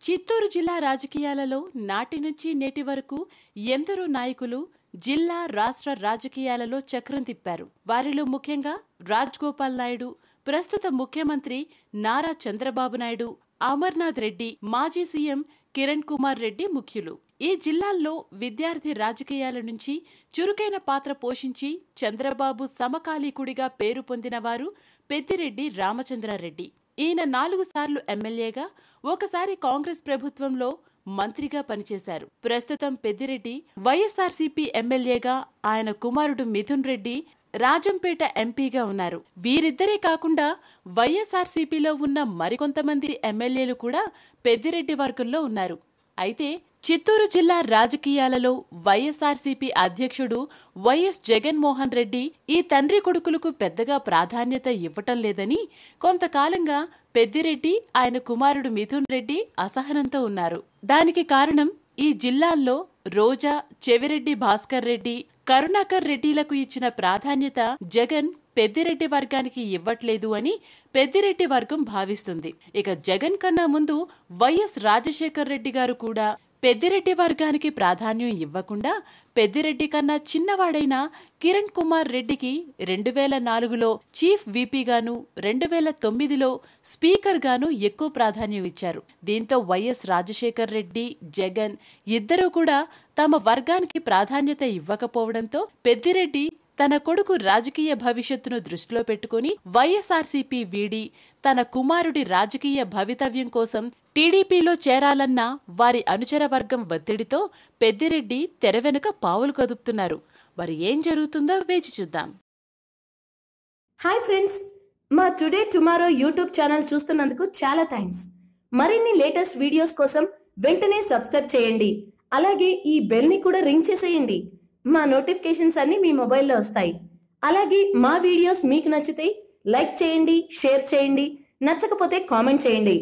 చిత్తూరు జిల్లా రాజకీయాలలో నాటి నుంచి నేటి వరకు ఎందరో నాయకులు జిల్లా రాష్ట్ర రాజకీయాలలో చక్రం తిప్పారు. వారిలో ముఖ్యంగా రాజగోపాల్ నాయుడు, ప్రస్తుత ముఖ్యమంత్రి నారా చంద్రబాబు నాయుడు, అమర్నాథ్ రెడ్డి, మాజీ సీఎం కిరణ్ కుమార్ రెడ్డి ముఖ్యులు. ఈ జిల్లాల్లో విద్యార్థి రాజకీయాల నుంచి చురుకైన పాత్ర పోషించి చంద్రబాబు సమకాలీకుడిగా పేరు పొందినవారు పెద్దిరెడ్డి రామచంద్రారెడ్డి. ఈయన 4 సార్లు ఎమ్మెల్యేగా, ఒకసారి కాంగ్రెస్ ప్రభుత్వంలో మంత్రిగా పనిచేశారు. ప్రస్తుతం పెద్దిరెడ్డి వైఎస్ఆర్సీపీ ఎమ్మెల్యేగా, ఆయన కుమారుడు మిథున్ రెడ్డి రాజంపేట ఎంపీగా ఉన్నారు. వీరిద్దరే కాకుండా వైఎస్ఆర్సీపీలో ఉన్న మరికొంతమంది ఎమ్మెల్యేలు కూడా పెద్దిరెడ్డి వర్గంలో ఉన్నారు. అయితే చిత్తూరు జిల్లా రాజకీయాలలో వైఎస్ఆర్సీపీ అధ్యక్షుడు వైఎస్ జగన్మోహన్ రెడ్డి ఈ తండ్రి కొడుకులకు పెద్దగా ప్రాధాన్యత ఇవ్వటం లేదని కొంతకాలంగా పెద్దిరెడ్డి, ఆయన కుమారుడు మిథున్ రెడ్డి అసహనంతో ఉన్నారు. దానికి కారణం ఈ జిల్లాల్లో రోజా, చెవిరెడ్డి భాస్కర్ రెడ్డి, కరుణాకర్ రెడ్డిలకు ఇచ్చిన ప్రాధాన్యత జగన్ పెద్దిరెడ్డి వర్గానికి ఇవ్వట్లేదు అని పెద్దిరెడ్డి వర్గం భావిస్తుంది. ఇక జగన్ కన్నా ముందు వైఎస్ రాజశేఖర్ రెడ్డి గారు కూడా పెద్దిరెడ్డి వర్గానికి ప్రాధాన్యం ఇవ్వకుండా పెద్దిరెడ్డి కన్నా చిన్నవాడైన కిరణ్ కుమార్ రెడ్డికి 2004లో చీఫ్ వీపీగాను, 2009లో స్పీకర్ గాను ఎక్కువ ప్రాధాన్యం ఇచ్చారు. దీంతో వైఎస్ రాజశేఖర్ రెడ్డి, జగన్ ఇద్దరూ కూడా తమ వర్గానికి ప్రాధాన్యత ఇవ్వకపోవడంతో పెద్దిరెడ్డి తన కొడుకు రాజకీయ భవిష్యత్తును దృష్టిలో పెట్టుకుని వైఎస్ఆర్సీపీ వీడి తన కుమారుడి రాజకీయ భవితవ్యం కోసం టీడీపీలో చేరాలన్న వారి అనుచర వర్గం ఒత్తిడితో పెద్దిరెడ్డి తెర వెనుక పావులు కదుపుతున్నారు. మరి ఏం జరుగుతుందో వేచి చూద్దాం. హాయ్ ఫ్రెండ్స్, మా టుడే టుమారో యూట్యూబ్ ఛానల్ చూస్తున్నందుకు చాలా థ్యాంక్స్. మరిన్ని లేటెస్ట్ వీడియోస్ కోసం వెంటనే సబ్స్క్రైబ్ చేయండి. అలాగే ఈ బెల్ ని కూడా రింగ్ చేసేయండి. మా నోటిఫికేషన్స్ అన్ని మీ మొబైల్లో వస్తాయి. అలాగే మా వీడియోస్ మీకు నచ్చితే లైక్ చేయండి, షేర్ చేయండి, నచ్చకపోతే కామెంట్ చేయండి.